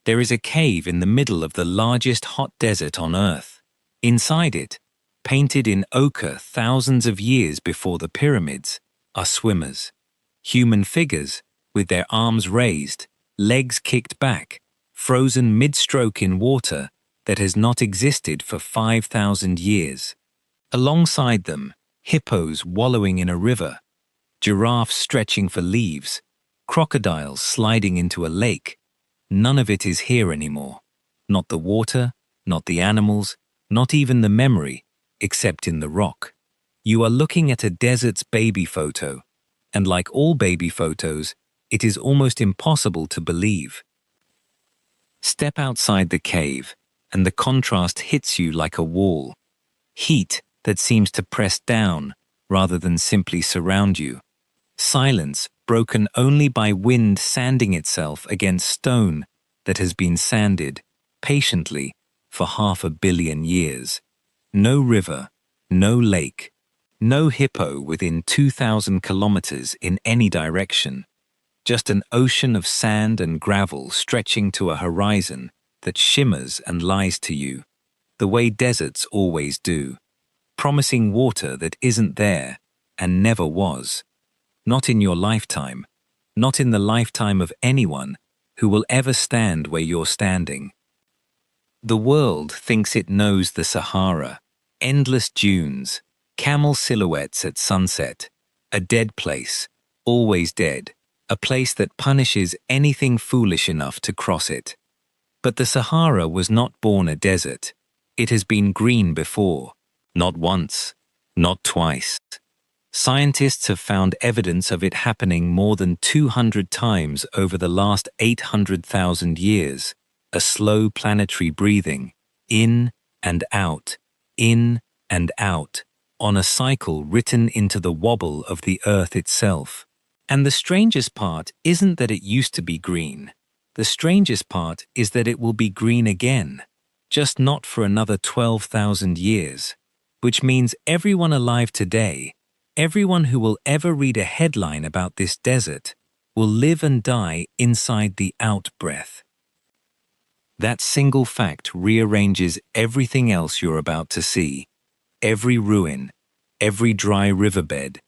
There is a cave in the middle of the largest hot desert on Earth. Inside it, painted in ochre thousands of years before the pyramids, are swimmers. Human figures, with their arms raised, legs kicked back, frozen mid-stroke in water that has not existed for 5,000 years. Alongside them, hippos wallowing in a river, giraffes stretching for leaves, crocodiles sliding into a lake. None of it is here anymore. Not the water, not the animals, not even the memory, except in the rock. You are looking at a desert's baby photo, and like all baby photos, it is almost impossible to believe. Step outside the cave, and the contrast hits you like a wall. Heat that seems to press down rather than simply surround you. Silence broken only by wind sanding itself against stone that has been sanded, patiently, for 500 million years. No river, no lake, no hippo within 2,000 kilometers in any direction. Just an ocean of sand and gravel stretching to a horizon that shimmers and lies to you, the way deserts always do, promising water that isn't there and never was. Not in your lifetime, not in the lifetime of anyone who will ever stand where you're standing. The world thinks it knows the Sahara, endless dunes, camel silhouettes at sunset, a dead place, always dead, a place that punishes anything foolish enough to cross it. But the Sahara was not born a desert. It has been green before, not once, not twice. Scientists have found evidence of it happening more than 200 times over the last 800,000 years, a slow planetary breathing, in and out, on a cycle written into the wobble of the Earth itself. And the strangest part isn't that it used to be green. The strangest part is that it will be green again, just not for another 12,000 years, which means everyone alive today, everyone who will ever read a headline about this desert, will live and die inside the out-breath. That single fact rearranges everything else you're about to see. Every ruin, every dry riverbed,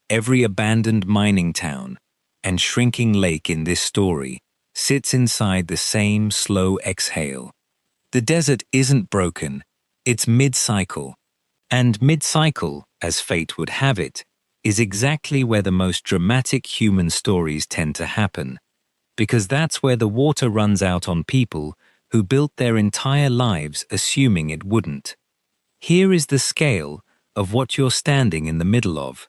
every abandoned mining town, and shrinking lake in this story sits inside the same slow exhale. The desert isn't broken, it's mid-cycle. And mid-cycle, as fate would have it, is exactly where the most dramatic human stories tend to happen, because that's where the water runs out on people who built their entire lives assuming it wouldn't. Here is the scale of what you're standing in the middle of.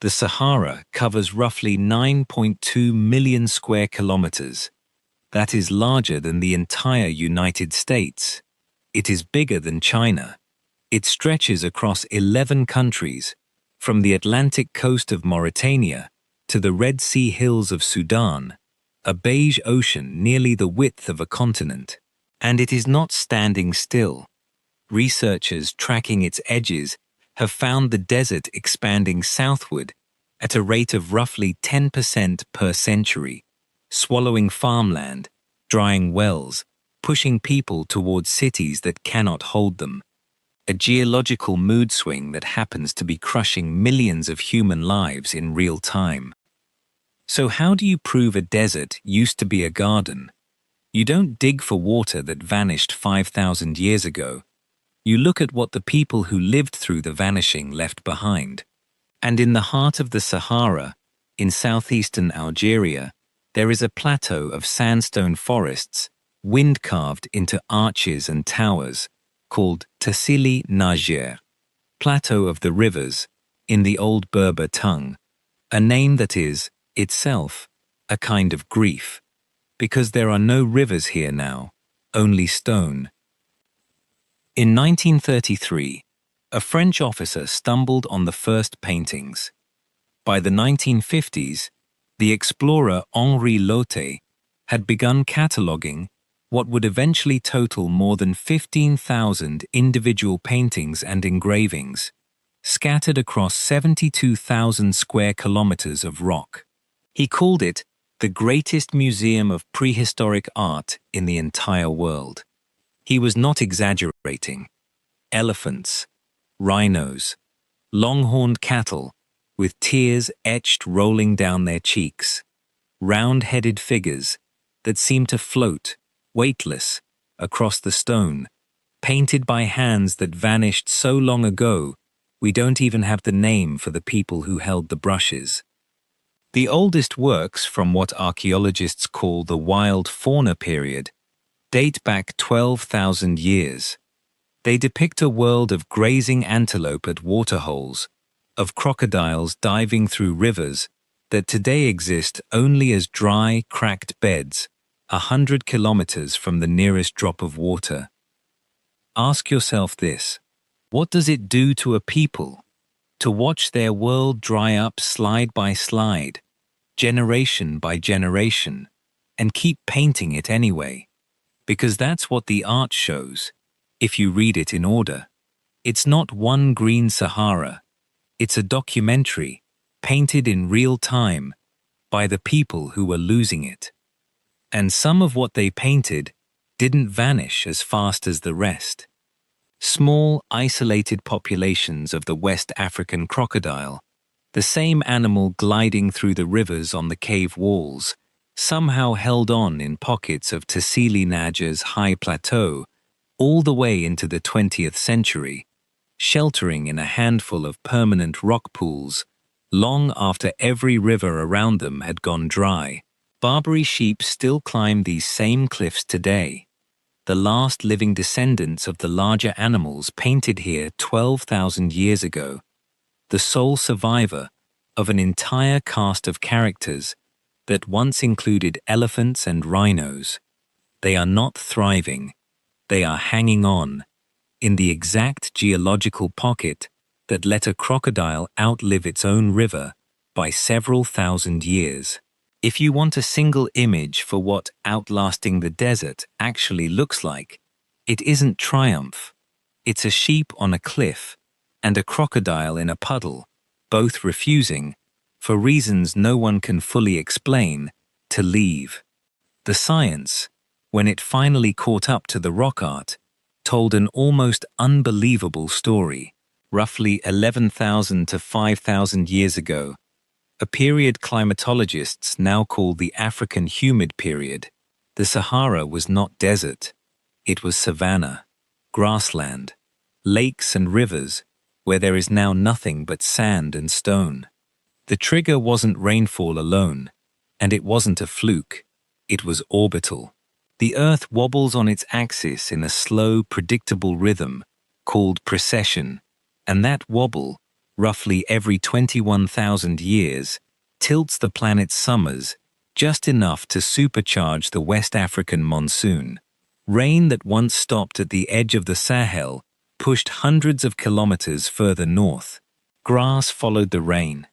The Sahara covers roughly 9.2 million square kilometers. That is larger than the entire United States. It is bigger than China. It stretches across 11 countries, from the Atlantic coast of Mauritania to the Red Sea hills of Sudan, a beige ocean nearly the width of a continent. And it is not standing still. Researchers tracking its edges have found the desert expanding southward at a rate of roughly 10% per century, swallowing farmland, drying wells, pushing people towards cities that cannot hold them. A geological mood swing that happens to be crushing millions of human lives in real time. So how do you prove a desert used to be a garden? You don't dig for water that vanished 5,000 years ago. You look at what the people who lived through the vanishing left behind. And in the heart of the Sahara, in southeastern Algeria, there is a plateau of sandstone forests, wind-carved into arches and towers, called Tassili Najer, Plateau of the Rivers, in the old Berber tongue, a name that is, itself, a kind of grief, because there are no rivers here now, only stone. In 1933, a French officer stumbled on the first paintings. By the 1950s, the explorer Henri Lotte had begun cataloguing what would eventually total more than 15,000 individual paintings and engravings, scattered across 72,000 square kilometers of rock. He called it the greatest museum of prehistoric art in the entire world. He was not exaggerating. Elephants, rhinos, long-horned cattle, with tears etched rolling down their cheeks, round-headed figures that seemed to float, weightless, across the stone, painted by hands that vanished so long ago we don't even have the name for the people who held the brushes. The oldest works from what archaeologists call the wild fauna period date back 12,000 years. They depict a world of grazing antelope at waterholes, of crocodiles diving through rivers that today exist only as dry, cracked beds 100 kilometers from the nearest drop of water. Ask yourself this: what does it do to a people to watch their world dry up slide by slide, generation by generation, and keep painting it anyway? Because that's what the art shows, if you read it in order. It's not one Green Sahara. It's a documentary, painted in real time, by the people who were losing it. And some of what they painted didn't vanish as fast as the rest. Small, isolated populations of the West African crocodile, the same animal gliding through the rivers on the cave walls, somehow held on in pockets of Tassili Naja's high plateau all the way into the 20th century, sheltering in a handful of permanent rock pools, long after every river around them had gone dry. Barbary sheep still climb these same cliffs today, the last living descendants of the larger animals painted here 12,000 years ago, the sole survivor of an entire cast of characters that once included elephants and rhinos. They are not thriving, they are hanging on, in the exact geological pocket that let a crocodile outlive its own river by several thousand years. If you want a single image for what outlasting the desert actually looks like, it isn't triumph. It's a sheep on a cliff and a crocodile in a puddle, both refusing, for reasons no one can fully explain, to leave. The science, when it finally caught up to the rock art, told an almost unbelievable story. Roughly 11,000 to 5,000 years ago, a period climatologists now call the African humid period, the Sahara was not desert. It was savanna, grassland, lakes and rivers where there is now nothing but sand and stone. The trigger wasn't rainfall alone, and it wasn't a fluke. It was orbital. The Earth wobbles on its axis in a slow, predictable rhythm called precession, and that wobble, roughly every 21,000 years, tilts the planet's summers just enough to supercharge the West African monsoon. Rain that once stopped at the edge of the Sahel pushed hundreds of kilometers further north. Grass followed the rain.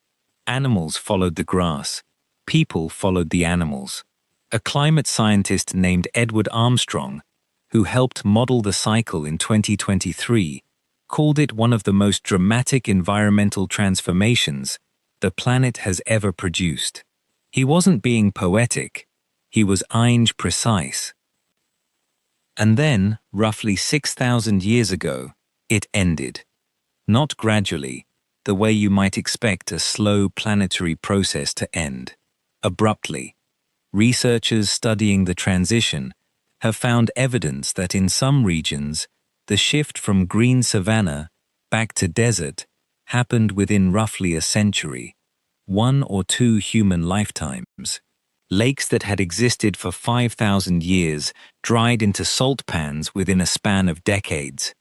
Animals followed the grass. People followed the animals. A climate scientist named Edward Armstrong, who helped model the cycle in 2023, called it one of the most dramatic environmental transformations the planet has ever produced. He wasn't being poetic, he was precise. And then, roughly 6,000 years ago, it ended. Not gradually, the way you might expect a slow planetary process to end. Abruptly. Researchers studying the transition have found evidence that in some regions, the shift from green savanna back to desert happened within roughly a century, 1 or 2 human lifetimes. Lakes that had existed for 5,000 years dried into salt pans within a span of decades.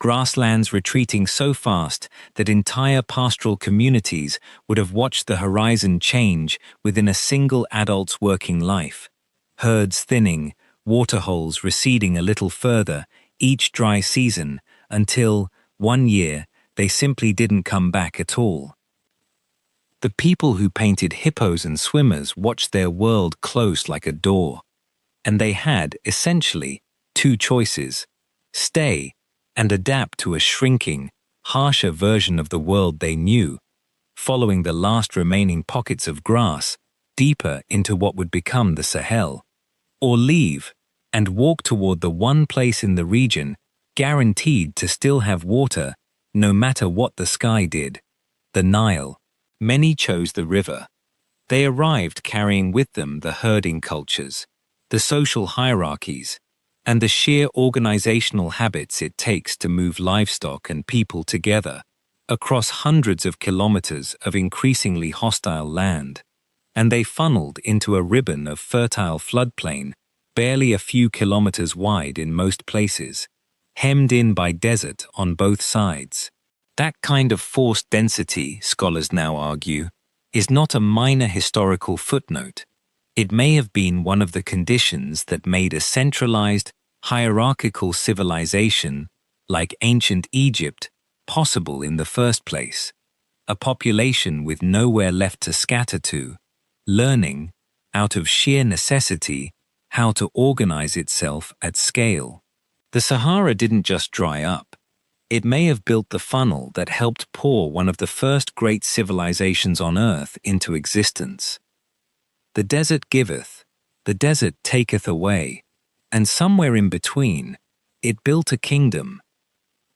Grasslands retreating so fast that entire pastoral communities would have watched the horizon change within a single adult's working life. Herds thinning, waterholes receding a little further each dry season until, one year, they simply didn't come back at all. The people who painted hippos and swimmers watched their world close like a door, and they had, essentially, 2 choices: stay and adapt to a shrinking, harsher version of the world they knew, following the last remaining pockets of grass deeper into what would become the Sahel, or leave and walk toward the one place in the region guaranteed to still have water no matter what the sky did, the Nile. Many chose the river. They arrived carrying with them the herding cultures, the social hierarchies, and the sheer organizational habits it takes to move livestock and people together across hundreds of kilometers of increasingly hostile land, and they funneled into a ribbon of fertile floodplain barely a few kilometers wide in most places, hemmed in by desert on both sides. That kind of forced density, scholars now argue, is not a minor historical footnote. It may have been one of the conditions that made a centralized, hierarchical civilization, like ancient Egypt, possible in the first place. A population with nowhere left to scatter to, learning, out of sheer necessity, how to organize itself at scale. The Sahara didn't just dry up. It may have built the funnel that helped pour one of the first great civilizations on earth into existence. The desert giveth, the desert taketh away, and somewhere in between, it built a kingdom.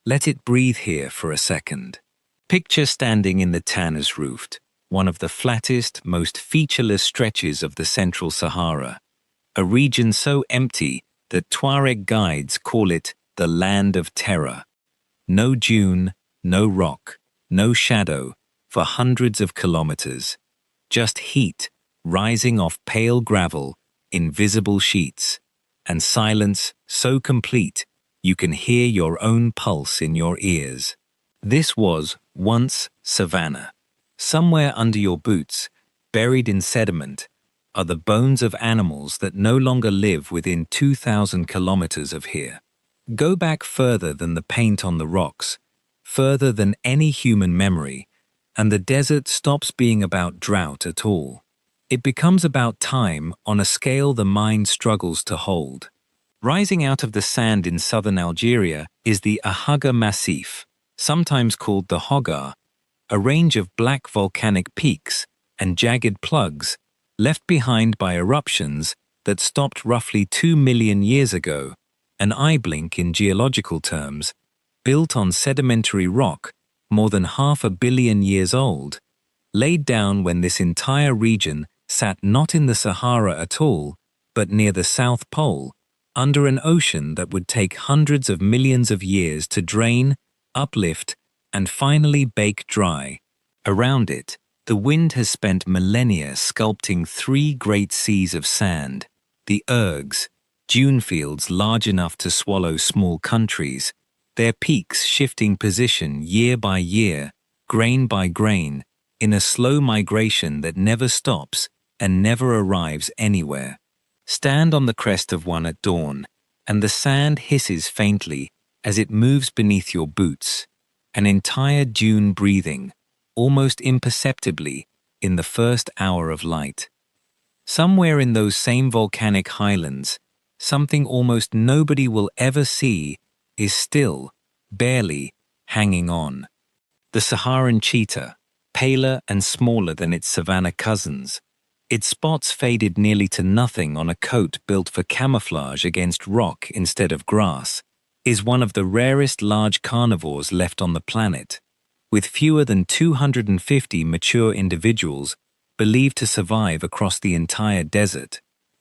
Let it breathe here for a second. Picture standing in the Tanner's Rooft, one of the flattest, most featureless stretches of the Central Sahara, a region so empty that Tuareg guides call it the Land of Terror. No dune, no rock, no shadow for hundreds of kilometers, just heat rising off pale gravel in visible sheets, and silence so complete you can hear your own pulse in your ears. This was once savanna. Somewhere under your boots, buried in sediment, are the bones of animals that no longer live within 2,000 kilometers of here. Go back further than the paint on the rocks, further than any human memory, and the desert stops being about drought at all. It becomes about time on a scale the mind struggles to hold. Rising out of the sand in southern Algeria is the Ahaga Massif, sometimes called the Hogar, a range of black volcanic peaks and jagged plugs left behind by eruptions that stopped roughly 2 million years ago, an eye blink in geological terms, built on sedimentary rock more than 500 million years old, laid down when this entire region sat not in the Sahara at all, but near the South Pole, under an ocean that would take hundreds of millions of years to drain, uplift, and finally bake dry. Around it, the wind has spent millennia sculpting 3 great seas of sand, the ergs, dune fields large enough to swallow small countries, their peaks shifting position year by year, grain by grain, in a slow migration that never stops and never arrives anywhere. Stand on the crest of one at dawn, and the sand hisses faintly as it moves beneath your boots, an entire dune breathing, almost imperceptibly, in the first hour of light. Somewhere in those same volcanic highlands, something almost nobody will ever see is still, barely, hanging on. The Saharan cheetah, paler and smaller than its savanna cousins, its spots faded nearly to nothing on a coat built for camouflage against rock instead of grass, is one of the rarest large carnivores left on the planet, with fewer than 250 mature individuals believed to survive across the entire desert,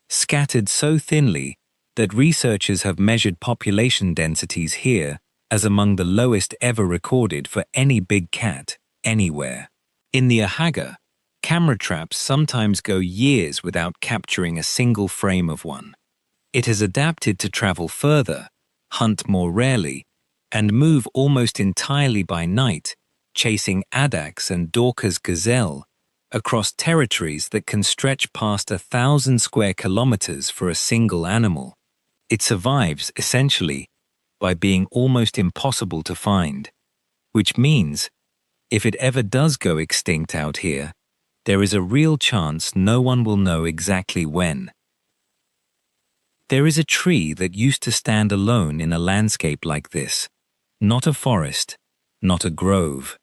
scattered so thinly that researchers have measured population densities here as among the lowest ever recorded for any big cat anywhere. In the Ahaga, camera traps sometimes go years without capturing a single frame of one. It has adapted to travel further, hunt more rarely, and move almost entirely by night, chasing addax and Dorcas gazelle across territories that can stretch past 1,000 square kilometers for a single animal. It survives, essentially, by being almost impossible to find, which means, if it ever does go extinct out here, there is a real chance no one will know exactly when. There is a tree that used to stand alone in a landscape like this, not a forest, not a grove.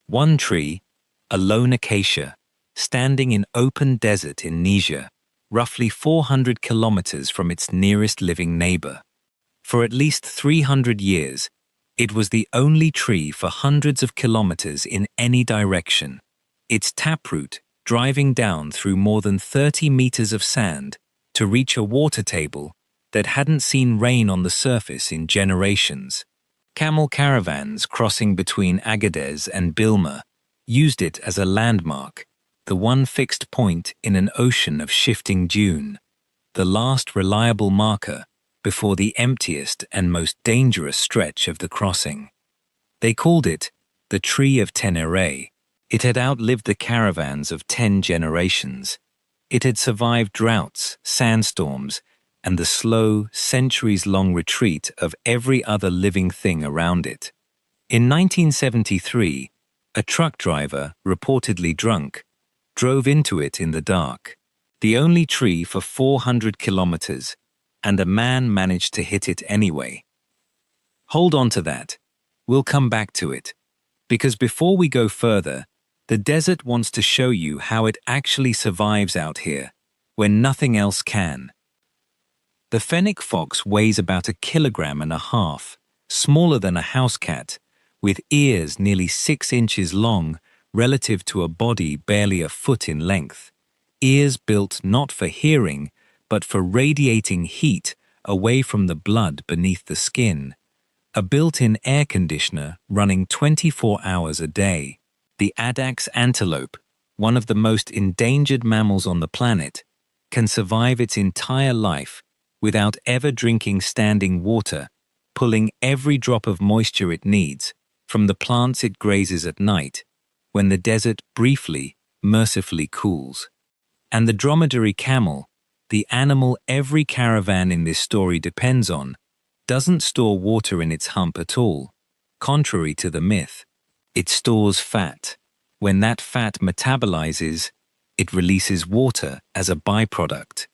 One tree, a lone acacia, standing in open desert in Niger, roughly 400 kilometers from its nearest living neighbor. For at least 300 years, it was the only tree for hundreds of kilometers in any direction, its taproot driving down through more than 30 meters of sand to reach a water table that hadn't seen rain on the surface in generations. Camel caravans crossing between Agadez and Bilma used it as a landmark, the one fixed point in an ocean of shifting dune, the last reliable marker before the emptiest and most dangerous stretch of the crossing. They called it the Tree of Tenere. It had outlived the caravans of 10 generations. It had survived droughts, sandstorms, and the slow, centuries-long retreat of every other living thing around it. In 1973, a truck driver, reportedly drunk, drove into it in the dark. The only tree for 400 kilometers, and a man managed to hit it anyway. Hold on to that. We'll come back to it. Because before we go further, the desert wants to show you how it actually survives out here, when nothing else can. The fennec fox weighs about 1.5 kilograms, smaller than a house cat, with ears nearly 6 inches long relative to a body barely a foot in length. Ears built not for hearing, but for radiating heat away from the blood beneath the skin. A built-in air conditioner running 24 hours a day. The Addax antelope, one of the most endangered mammals on the planet, can survive its entire life without ever drinking standing water, pulling every drop of moisture it needs from the plants it grazes at night, when the desert briefly, mercifully cools. And the dromedary camel, the animal every caravan in this story depends on, doesn't store water in its hump at all. Contrary to the myth, it stores fat. When that fat metabolizes, it releases water as a byproduct.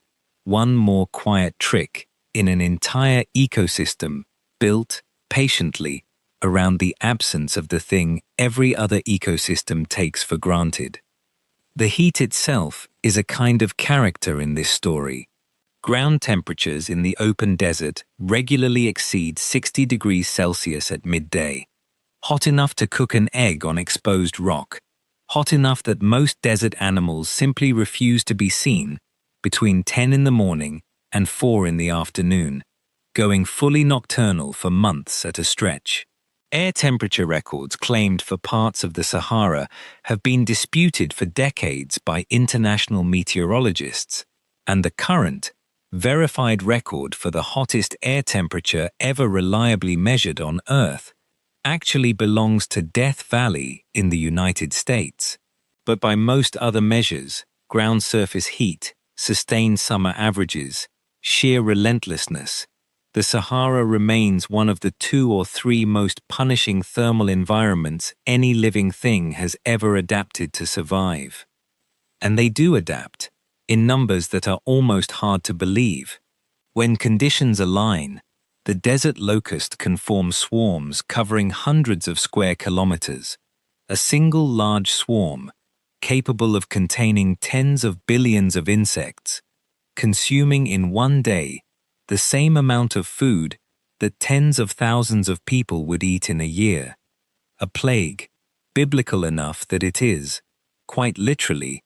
One more quiet trick in an entire ecosystem built patiently around the absence of the thing every other ecosystem takes for granted. The heat itself is a kind of character in this story. Ground temperatures in the open desert regularly exceed 60 degrees Celsius at midday. Hot enough to cook an egg on exposed rock. Hot enough that most desert animals simply refuse to be seen between 10 in the morning and 4 in the afternoon, going fully nocturnal for months at a stretch. Air temperature records claimed for parts of the Sahara have been disputed for decades by international meteorologists, and the current, verified record for the hottest air temperature ever reliably measured on Earth actually belongs to Death Valley in the United States. But by most other measures, ground surface heat, sustained summer averages, sheer relentlessness, the Sahara remains one of the 2 or 3 most punishing thermal environments any living thing has ever adapted to survive. And they do adapt, in numbers that are almost hard to believe. When conditions align, the desert locust can form swarms covering hundreds of square kilometers, a single large swarm capable of containing tens of billions of insects, consuming in one day the same amount of food that tens of thousands of people would eat in a year. A plague, biblical enough that it is, quite literally,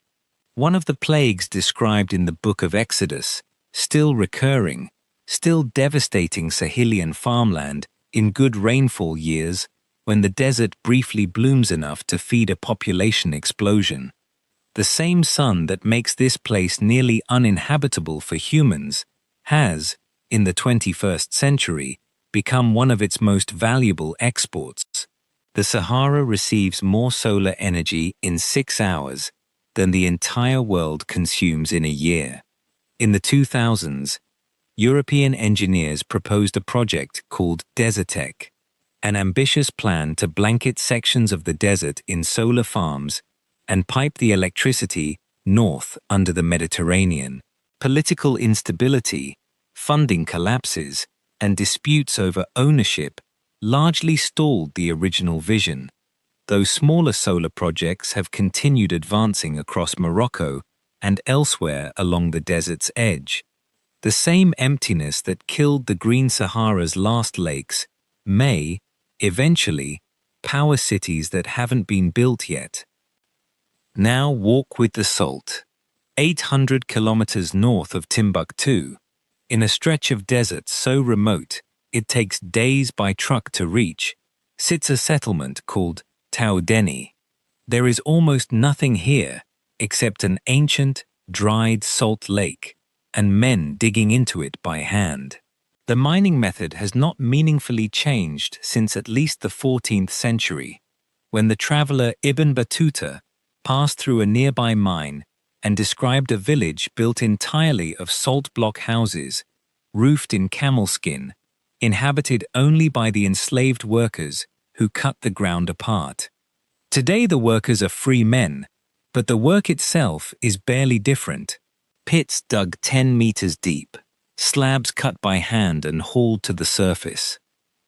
one of the plagues described in the book of Exodus, still recurring, still devastating Sahelian farmland in good rainfall years when the desert briefly blooms enough to feed a population explosion. The same sun that makes this place nearly uninhabitable for humans has, in the 21st century, become one of its most valuable exports. The Sahara receives more solar energy in 6 hours than the entire world consumes in a year. In the 2000s, European engineers proposed a project called Desertec, an ambitious plan to blanket sections of the desert in solar farms and pipe the electricity north under the Mediterranean. Political instability, funding collapses, and disputes over ownership largely stalled the original vision. though smaller solar projects have continued advancing across Morocco and elsewhere along the desert's edge. The same emptiness that killed the Green Sahara's last lakes may, eventually, power cities that haven't been built yet. Now walk with the salt. 800 kilometers north of Timbuktu, in a stretch of desert so remote it takes days by truck to reach, sits a settlement called Taoudeni. There is almost nothing here except an ancient, dried salt lake and men digging into it by hand. The mining method has not meaningfully changed since at least the 14th century, when the traveler Ibn Battuta passed through a nearby mine and described a village built entirely of salt block houses, roofed in camel skin, inhabited only by the enslaved workers who cut the ground apart. Today the workers are free men, but the work itself is barely different. Pits dug 10 meters deep, slabs cut by hand and hauled to the surface.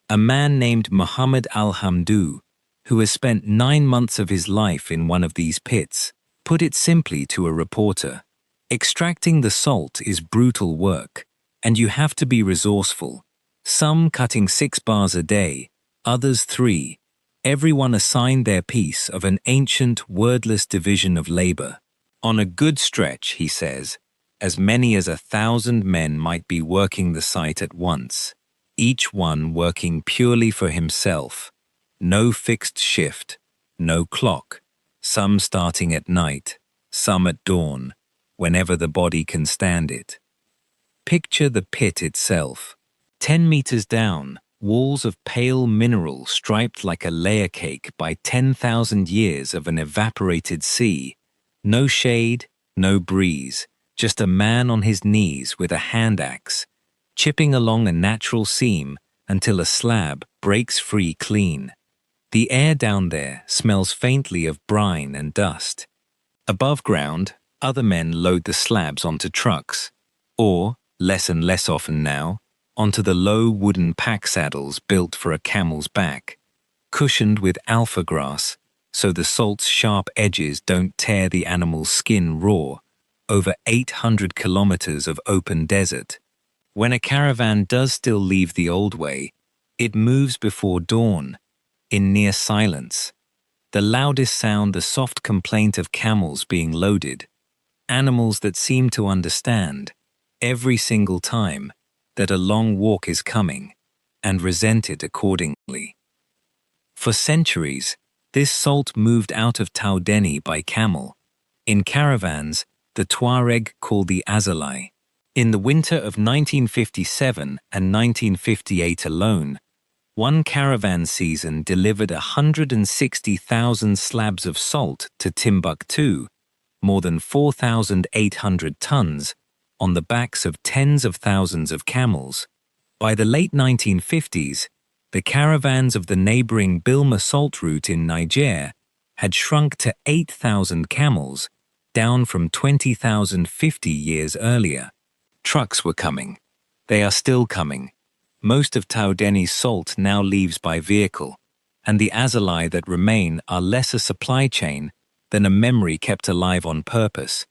A man named Muhammad al-Hamdou, who has spent 9 months of his life in one of these pits, put it simply to a reporter: extracting the salt is brutal work, and you have to be resourceful. Some cutting 6 bars a day, others 3, everyone assigned their piece of an ancient, wordless division of labor. On a good stretch, he says, as many as 1,000 men might be working the site at once, each one working purely for himself. No fixed shift, no clock, some starting at night, some at dawn, whenever the body can stand it. Picture the pit itself. 10 meters down, walls of pale mineral striped like a layer cake by 10,000 years of an evaporated sea. No shade, no breeze, just a man on his knees with a hand axe, chipping along a natural seam until a slab breaks free clean. The air down there smells faintly of brine and dust. Above ground, other men load the slabs onto trucks, or, less and less often now, onto the low wooden pack saddles built for a camel's back, cushioned with alpha grass so the salt's sharp edges don't tear the animal's skin raw, over 800 kilometers of open desert. When a caravan does still leave the old way, it moves before dawn, in near silence. The loudest sound the soft complaint of camels being loaded, animals that seem to understand, every single time, that a long walk is coming, and resent it accordingly. For centuries, this salt moved out of Taoudeni by camel, in caravans the Tuareg called the Azalai. In the winter of 1957 and 1958 alone, one caravan season delivered 160,000 slabs of salt to Timbuktu, more than 4,800 tons, on the backs of tens of thousands of camels. By the late 1950s, the caravans of the neighboring Bilma salt route in Niger had shrunk to 8,000 camels, down from 20,000 50 years earlier. Trucks were coming. They are still coming. Most of Taoudeni's salt now leaves by vehicle, and the Azalai that remain are less a supply chain than a memory kept alive on purpose,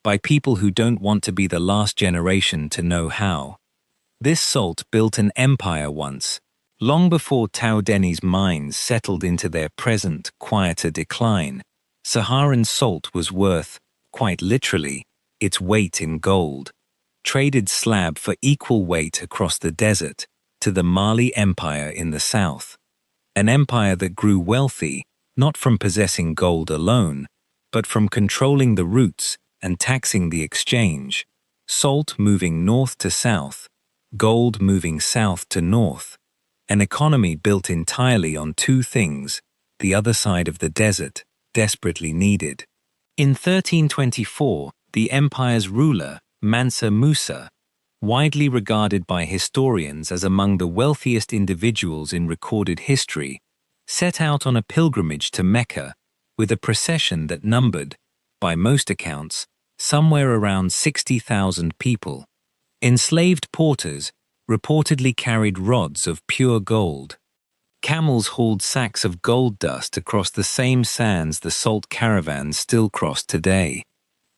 by people who don't want to be the last generation to know how. This salt built an empire once, long before Taoudeni's mines settled into their present, quieter decline. Saharan salt was worth, quite literally, its weight in gold, traded slab for equal weight across the desert to the Mali Empire in the south, an empire that grew wealthy not from possessing gold alone, but from controlling the routes and taxing the exchange, salt moving north to south, gold moving south to north, an economy built entirely on 2 things the other side of the desert desperately needed. In 1324, the empire's ruler, Mansa Musa, widely regarded by historians as among the wealthiest individuals in recorded history, set out on a pilgrimage to Mecca with a procession that numbered, by most accounts, somewhere around 60,000 people. Enslaved porters reportedly carried rods of pure gold. Camels hauled sacks of gold dust across the same sands the salt caravans still cross today.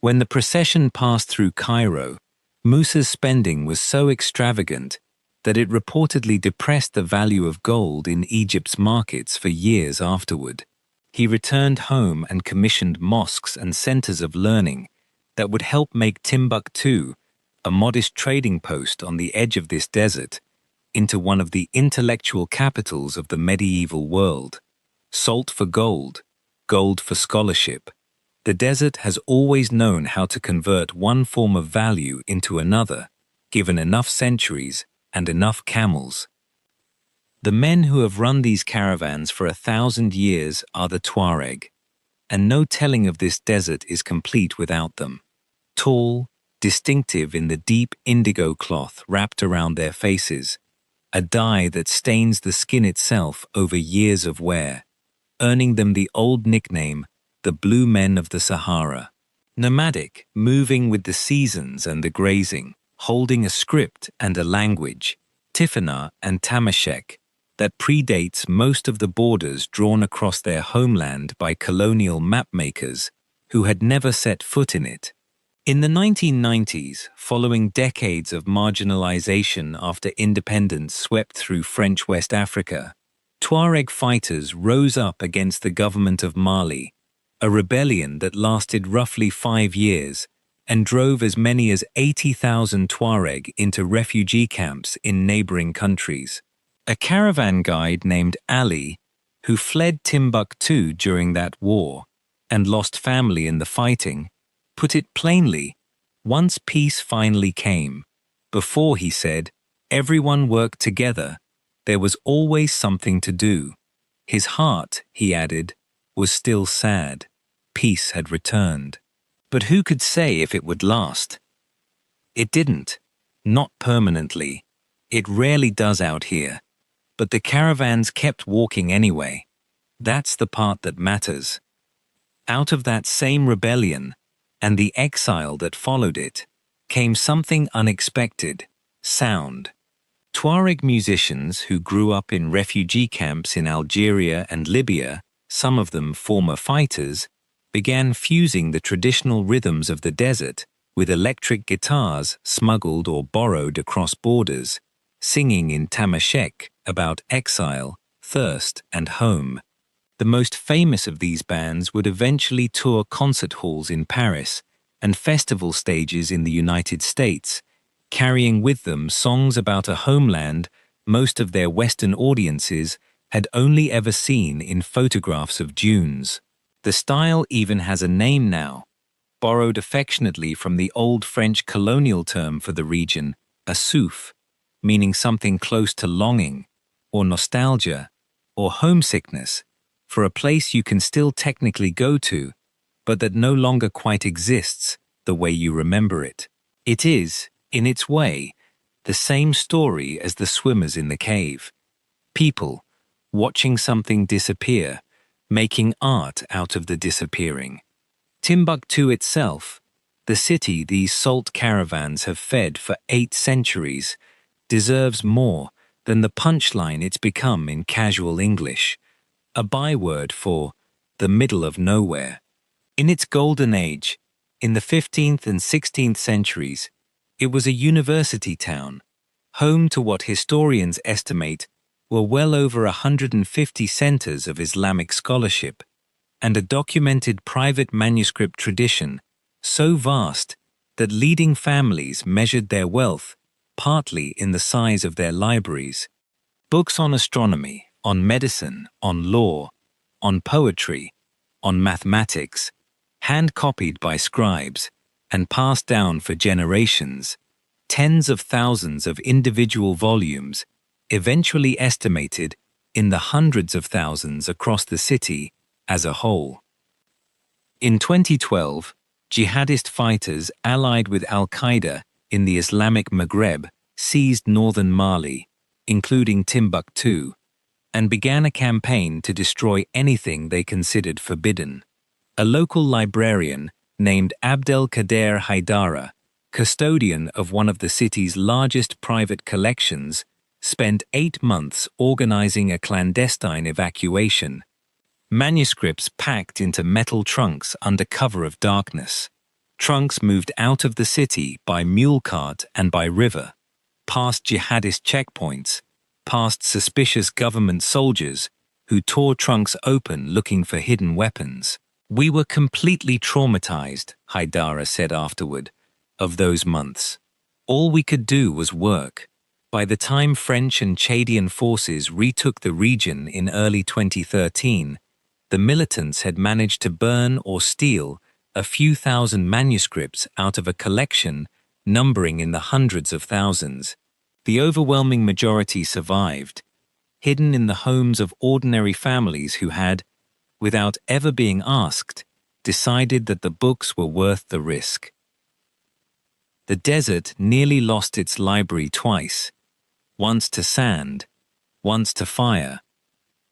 When the procession passed through Cairo, Musa's spending was so extravagant that it reportedly depressed the value of gold in Egypt's markets for years afterward. He returned home and commissioned mosques and centers of learning that would help make Timbuktu, a modest trading post on the edge of this desert, into one of the intellectual capitals of the medieval world. Salt for gold, gold for scholarship. The desert has always known how to convert one form of value into another, given enough centuries and enough camels. The men who have run these caravans for 1,000 years are the Tuareg, and no telling of this desert is complete without them. Tall, distinctive in the deep indigo cloth wrapped around their faces, a dye that stains the skin itself over years of wear, earning them the old nickname, the Blue Men of the Sahara. Nomadic, moving with the seasons and the grazing, holding a script and a language, Tifinagh and Tamashek, that predates most of the borders drawn across their homeland by colonial mapmakers who had never set foot in it. In the 1990s, following decades of marginalization after independence swept through French West Africa, Tuareg fighters rose up against the government of Mali, a rebellion that lasted roughly 5 years and drove as many as 80,000 Tuareg into refugee camps in neighboring countries. A caravan guide named Ali, who fled Timbuktu during that war and lost family in the fighting, put it plainly, once peace finally came, before, he said, everyone worked together, there was always something to do. His heart, he added, was still sad. Peace had returned. But who could say if it would last? It didn't. Not permanently. It rarely does out here. But the caravans kept walking anyway. That's the part that matters. Out of that same rebellion, and the exile that followed it, came something unexpected: sound. Tuareg musicians who grew up in refugee camps in Algeria and Libya, some of them former fighters, began fusing the traditional rhythms of the desert with electric guitars smuggled or borrowed across borders, singing in Tamashek about exile, thirst, and home. The most famous of these bands would eventually tour concert halls in Paris and festival stages in the United States, carrying with them songs about a homeland most of their Western audiences had only ever seen in photographs of dunes. The style even has a name now, borrowed affectionately from the old French colonial term for the region, a souf, meaning something close to longing, or nostalgia, or homesickness, for a place you can still technically go to, but that no longer quite exists the way you remember it. It is, in its way, the same story as the swimmers in the cave. People, watching something disappear, making art out of the disappearing. Timbuktu itself, the city these salt caravans have fed for 8 centuries, deserves more than the punchline it's become in casual English, a byword for the middle of nowhere. In its golden age, in the 15th and 16th centuries, it was a university town, home to what historians estimate were well over 150 centers of Islamic scholarship, and a documented private manuscript tradition so vast that leading families measured their wealth partly in the size of their libraries. Books on astronomy, on medicine, on law, on poetry, on mathematics, hand-copied by scribes and passed down for generations, tens of thousands of individual volumes, eventually estimated in the hundreds of thousands across the city as a whole. In 2012, jihadist fighters allied with Al-Qaeda in the Islamic Maghreb seized northern Mali, including Timbuktu, and began a campaign to destroy anything they considered forbidden. A local librarian named Abdelkader Haidara, custodian of one of the city's largest private collections, spent 8 months organizing a clandestine evacuation. Manuscripts packed into metal trunks under cover of darkness. Trunks moved out of the city by mule cart and by river, past jihadist checkpoints, past suspicious government soldiers who tore trunks open looking for hidden weapons. We were completely traumatized, Haidara said afterward, of those months. All we could do was work. By the time French and Chadian forces retook the region in early 2013, the militants had managed to burn or steal a few thousand manuscripts out of a collection numbering in the hundreds of thousands. The overwhelming majority survived, hidden in the homes of ordinary families who had, without ever being asked, decided that the books were worth the risk. The desert nearly lost its library twice, once to sand, once to fire.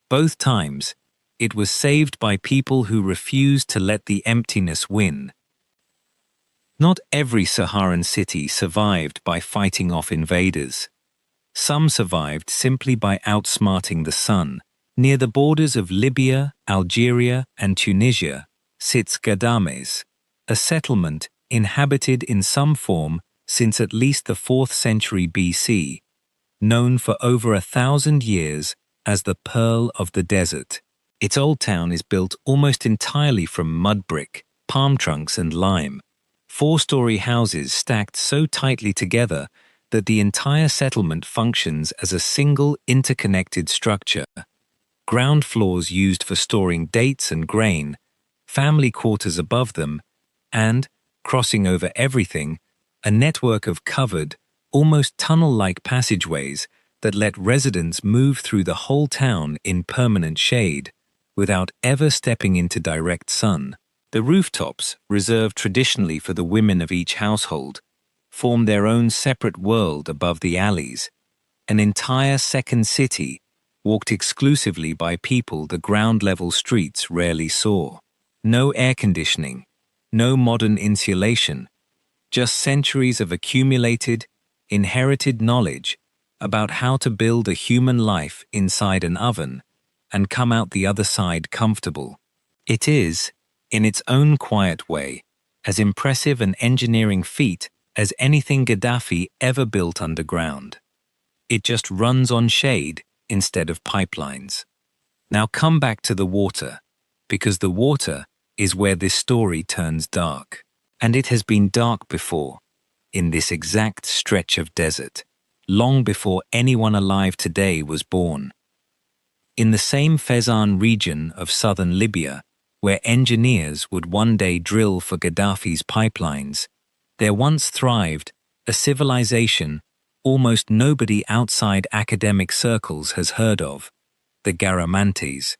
Both times, it was saved by people who refused to let the emptiness win. Not every Saharan city survived by fighting off invaders. Some survived simply by outsmarting the sun. Near the borders of Libya, Algeria, and Tunisia sits Gadames, a settlement inhabited in some form since at least the 4th century BC, known for over 1,000 years as the Pearl of the Desert. Its old town is built almost entirely from mud brick, palm trunks, and lime. 4-story houses stacked so tightly together that the entire settlement functions as a single interconnected structure. Ground floors used for storing dates and grain, family quarters above them, and, crossing over everything, a network of covered, almost tunnel-like passageways that let residents move through the whole town in permanent shade, without ever stepping into direct sun. The rooftops, reserved traditionally for the women of each household, form their own separate world above the alleys, an entire second city walked exclusively by people the ground-level streets rarely saw. No air conditioning, no modern insulation, just centuries of accumulated, inherited knowledge about how to build a human life inside an oven and come out the other side comfortable. It is, in its own quiet way, as impressive an engineering feat as anything Gaddafi ever built underground. It just runs on shade instead of pipelines. Now come back to the water, because the water is where this story turns dark. And it has been dark before, in this exact stretch of desert, long before anyone alive today was born. In the same Fezzan region of southern Libya, where engineers would one day drill for Gaddafi's pipelines, there once thrived a civilization almost nobody outside academic circles has heard of, the Garamantes.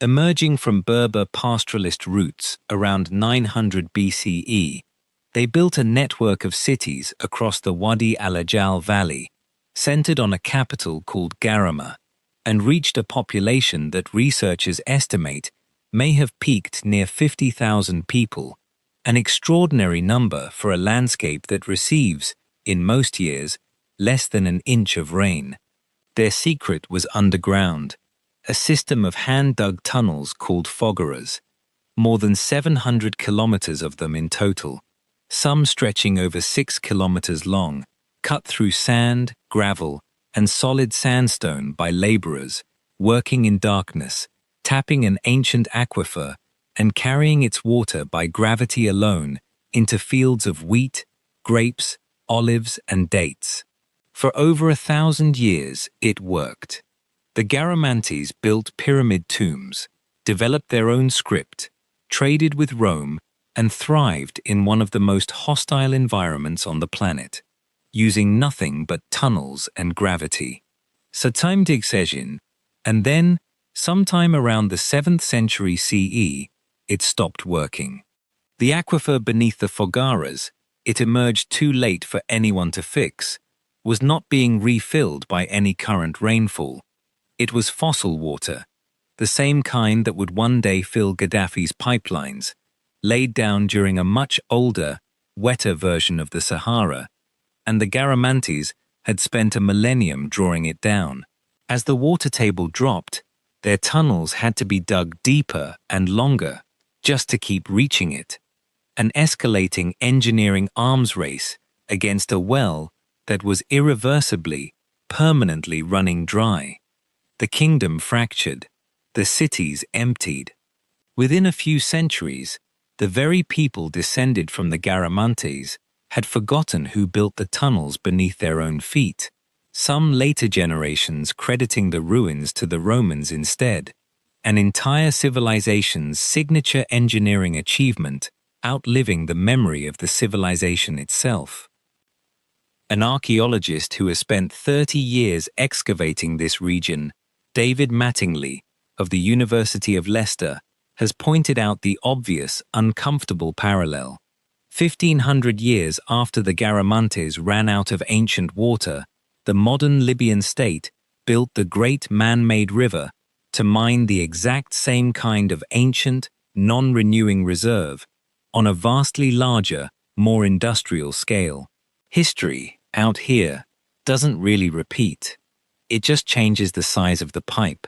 Emerging from Berber pastoralist roots around 900 BCE, they built a network of cities across the Wadi al-Ajal Valley, centered on a capital called Garama, and reached a population that researchers estimate may have peaked near 50,000 people, an extraordinary number for a landscape that receives, in most years, less than an inch of rain. Their secret was underground, a system of hand-dug tunnels called foggeras, more than 700 kilometers of them in total, some stretching over 6 kilometers long, cut through sand, gravel, and solid sandstone by laborers, working in darkness, tapping an ancient aquifer and carrying its water by gravity alone into fields of wheat, grapes, olives, and dates. For over 1,000 years, it worked. The Garamantes built pyramid tombs, developed their own script, traded with Rome, and thrived in one of the most hostile environments on the planet, using nothing but tunnels and gravity. Satimdigsejen, and then, sometime around the 7th century CE, it stopped working. The aquifer beneath the foggaras, it emerged too late for anyone to fix, was not being refilled by any current rainfall. It was fossil water, the same kind that would one day fill Gaddafi's pipelines, laid down during a much older, wetter version of the Sahara, and the Garamantes had spent a millennium drawing it down. As the water table dropped, their tunnels had to be dug deeper and longer just to keep reaching it. An escalating engineering arms race against a well that was irreversibly, permanently running dry. The kingdom fractured, the cities emptied. Within a few centuries, the very people descended from the Garamantes had forgotten who built the tunnels beneath their own feet, some later generations crediting the ruins to the Romans instead, an entire civilization's signature engineering achievement outliving the memory of the civilization itself. An archaeologist who has spent 30 years excavating this region, David Mattingly, of the University of Leicester, has pointed out the obvious, uncomfortable parallel. 1,500 years after the Garamantes ran out of ancient water, the modern Libyan state built the great man-made river to mine the exact same kind of ancient, non-renewing reserve on a vastly larger, more industrial scale. History, out here, doesn't really repeat. It just changes the size of the pipe.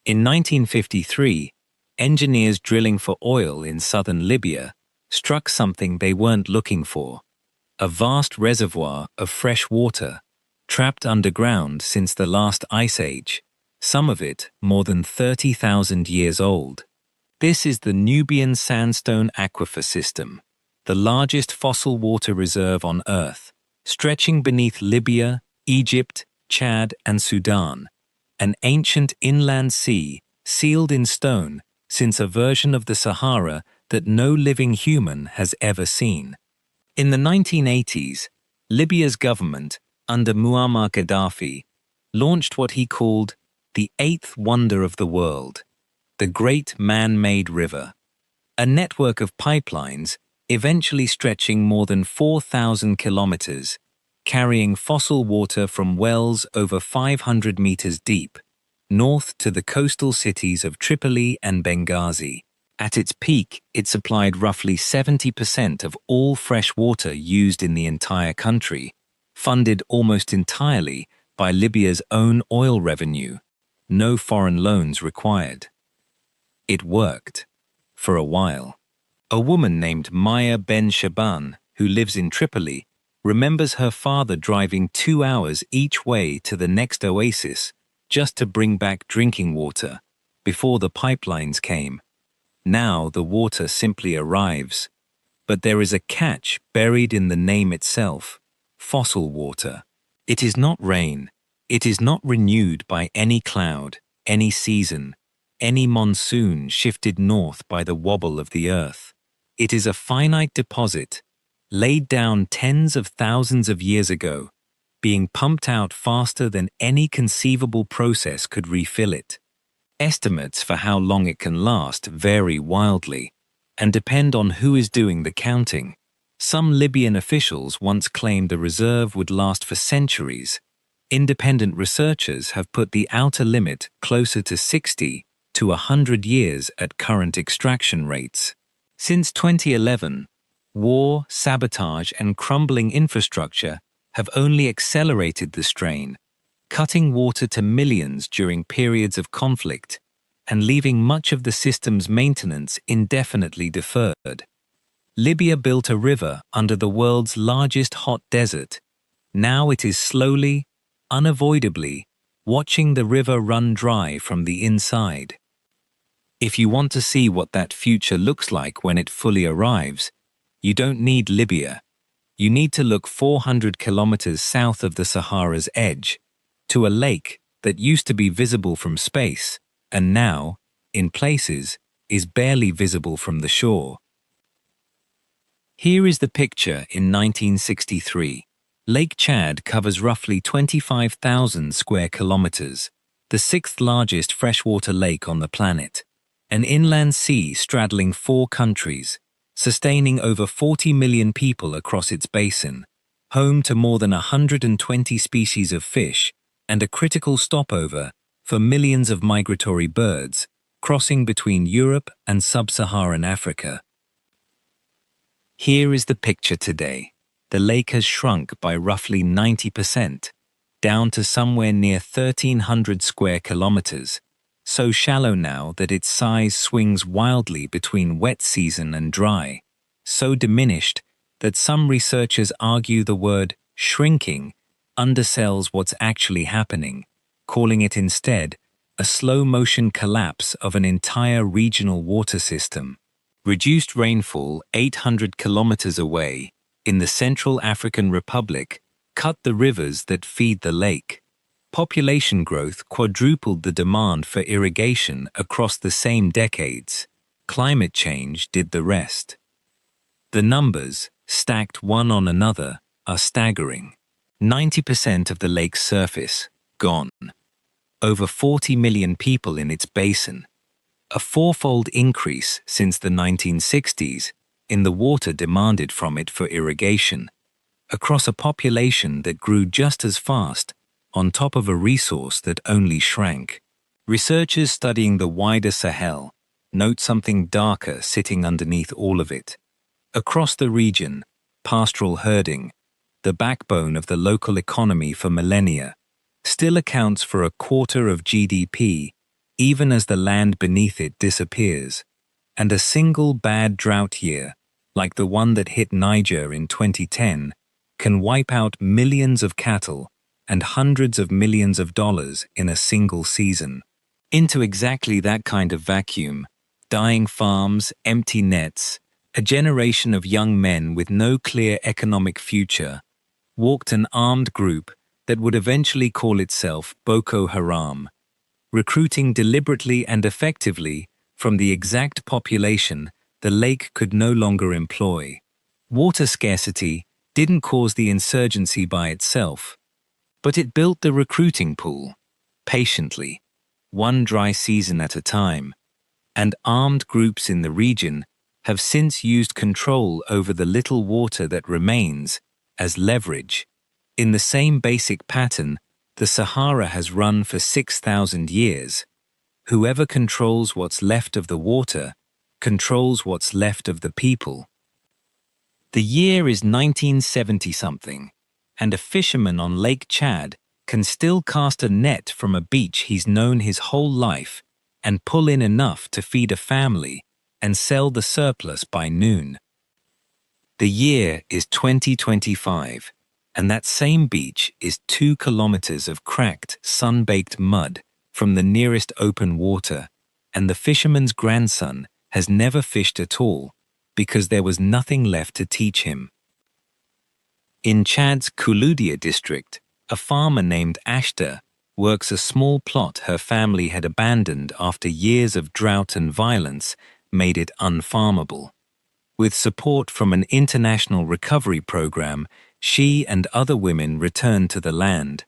In 1953, engineers drilling for oil in southern Libya struck something they weren't looking for: a vast reservoir of fresh water, trapped underground since the last ice age, some of it more than 30,000 years old. This is the Nubian Sandstone Aquifer System, the largest fossil water reserve on Earth, stretching beneath Libya, Egypt, Chad, and Sudan, an ancient inland sea sealed in stone since a version of the Sahara that no living human has ever seen. In the 1980s, Libya's government, under Muammar Gaddafi, launched what he called the eighth wonder of the world, the Great Man-Made River, a network of pipelines eventually stretching more than 4,000 kilometers, carrying fossil water from wells over 500 meters deep, north to the coastal cities of Tripoli and Benghazi. At its peak, it supplied roughly 70% of all fresh water used in the entire country, funded almost entirely by Libya's own oil revenue. No foreign loans required. It worked. For a while. A woman named Maya Ben Shaban, who lives in Tripoli, remembers her father driving 2 hours each way to the next oasis just to bring back drinking water before the pipelines came. Now the water simply arrives. But there is a catch buried in the name itself: fossil water. It is not rain. It is not renewed by any cloud, any season, any monsoon shifted north by the wobble of the earth. It is a finite deposit, laid down tens of thousands of years ago, being pumped out faster than any conceivable process could refill it. Estimates for how long it can last vary wildly and depend on who is doing the counting. Some Libyan officials once claimed the reserve would last for centuries. Independent researchers have put the outer limit closer to 60 to 100 years at current extraction rates. Since 2011, war, sabotage, and crumbling infrastructure have only accelerated the strain, cutting water to millions during periods of conflict and leaving much of the system's maintenance indefinitely deferred. Libya built a river under the world's largest hot desert. Now it is slowly, unavoidably, watching the river run dry from the inside. If you want to see what that future looks like when it fully arrives, you don't need Libya. You need to look 400 kilometers south of the Sahara's edge, to a lake that used to be visible from space, and now, in places, is barely visible from the shore. Here is the picture in 1963. Lake Chad covers roughly 25,000 square kilometers, the sixth largest freshwater lake on the planet. An inland sea straddling 4 countries, sustaining over 40 million people across its basin, home to more than 120 species of fish, and a critical stopover for millions of migratory birds crossing between Europe and sub-Saharan Africa. Here is the picture today. the lake has shrunk by roughly 90%, down to somewhere near 1,300 square kilometers, so shallow now that its size swings wildly between wet season and dry, so diminished that some researchers argue the word shrinking undersells what's actually happening, calling it instead a slow-motion collapse of an entire regional water system. Reduced rainfall 800 kilometers away, in the Central African Republic, cut the rivers that feed the lake. Population growth quadrupled the demand for irrigation across the same decades. Climate change did the rest. The numbers, stacked one on another, are staggering. 90% of the lake's surface, gone. Over 40 million people in its basin. A fourfold increase since the 1960s in the water demanded from it for irrigation, across a population that grew just as fast, on top of a resource that only shrank. Researchers studying the wider Sahel note something darker sitting underneath all of it. Across the region, pastoral herding, the backbone of the local economy for millennia, still accounts for a quarter of GDP, even as the land beneath it disappears, and a single bad drought year, like the one that hit Niger in 2010, can wipe out millions of cattle and hundreds of millions of dollars in a single season. Into exactly that kind of vacuum, dying farms, empty nets, a generation of young men with no clear economic future, walked an armed group that would eventually call itself Boko Haram, recruiting deliberately and effectively from the exact population the lake could no longer employ. Water scarcity didn't cause the insurgency by itself, but it built the recruiting pool, patiently, one dry season at a time, and armed groups in the region have since used control over the little water that remains as leverage. In the same basic pattern the Sahara has run for 6,000 years. Whoever controls what's left of the water controls what's left of the people. The year is 1970-something, and a fisherman on Lake Chad can still cast a net from a beach he's known his whole life and pull in enough to feed a family and sell the surplus by noon. The year is 2025, and that same beach is 2 kilometers of cracked, sun-baked mud from the nearest open water, and the fisherman's grandson has never fished at all because there was nothing left to teach him. In Chad's Kuludia district, a farmer named Ashta works a small plot her family had abandoned after years of drought and violence made it unfarmable. With support from an international recovery program, she and other women returned to the land.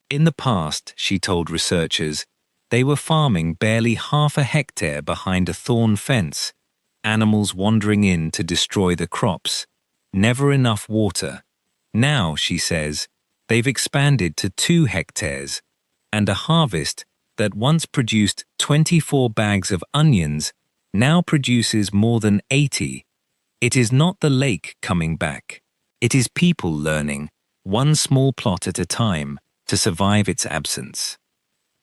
In the past, she told researchers, they were farming barely half a hectare behind a thorn fence, animals wandering in to destroy the crops, never enough water. Now, she says, they've expanded to 2 hectares, and a harvest that once produced 24 bags of onions now produces more than 80. It is not the lake coming back. It is people learning, one small plot at a time, to survive its absence.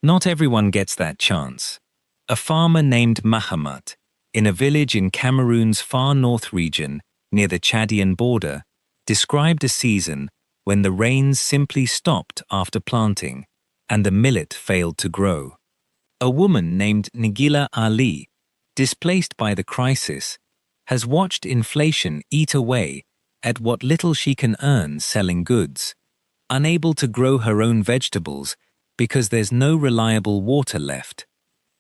Not everyone gets that chance. A farmer named Mahamat, in a village in Cameroon's far north region, near the Chadian border, described a season when the rains simply stopped after planting and the millet failed to grow. A woman named Nigila Ali, displaced by the crisis, has watched inflation eat away at what little she can earn selling goods, unable to grow her own vegetables because there's no reliable water left.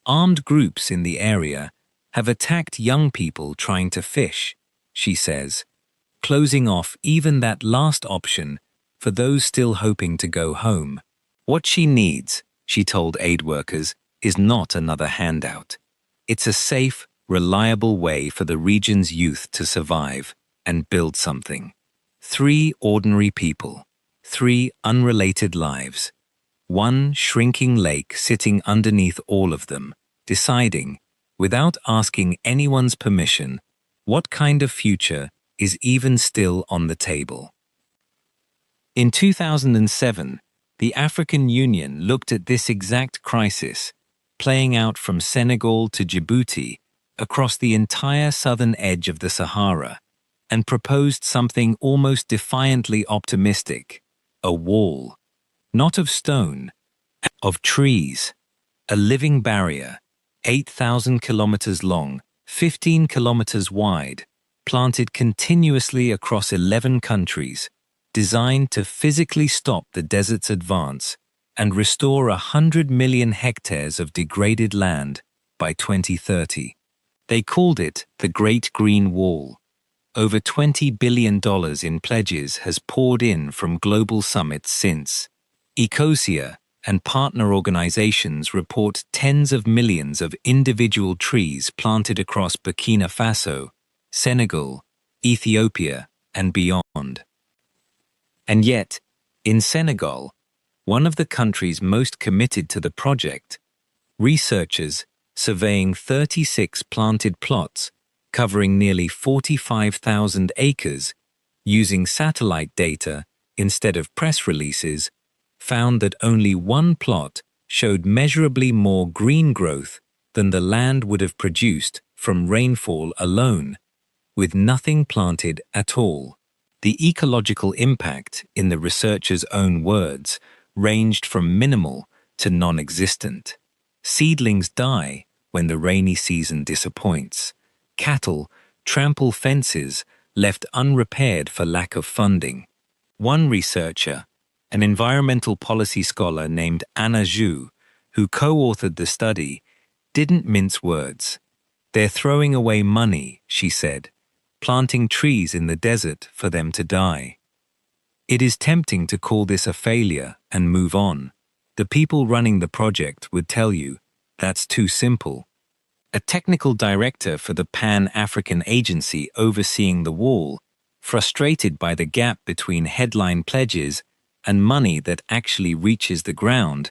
Armed groups in the area have attacked young people trying to fish, she says, closing off even that last option for those still hoping to go home. What she needs, she told aid workers, is not another handout. It's a safe, reliable way for the region's youth to survive and build something. 3 ordinary people, 3 unrelated lives. One shrinking lake sitting underneath all of them, deciding, without asking anyone's permission, what kind of future is even still on the table. In 2007, the African Union looked at this exact crisis, playing out from Senegal to Djibouti, across the entire southern edge of the Sahara, and proposed something almost defiantly optimistic: a wall, not of stone, of trees, a living barrier, 8,000 kilometers long, 15 kilometers wide, planted continuously across 11 countries, designed to physically stop the desert's advance and restore 100 million hectares of degraded land by 2030. They called it the Great Green Wall. Over $20 billion in pledges has poured in from global summits since. Ecosia and partner organizations report tens of millions of individual trees planted across Burkina Faso, Senegal, Ethiopia, and beyond. And yet, in Senegal, one of the countries most committed to the project, researchers surveying 36 planted plots covering nearly 45,000 acres using satellite data instead of press releases, found that only one plot showed measurably more green growth than the land would have produced from rainfall alone, with nothing planted at all. The ecological impact, in the researchers' own words, ranged from minimal to non-existent. Seedlings die when the rainy season disappoints. Cattle trample fences left unrepaired for lack of funding. One researcher, an environmental policy scholar named Anna Zhu, who co-authored the study, didn't mince words. "They're throwing away money," she said, "planting trees in the desert for them to die." It is tempting to call this a failure and move on. The people running the project would tell you that's too simple. A technical director for the Pan-African agency overseeing the wall, frustrated by the gap between headline pledges and money that actually reaches the ground,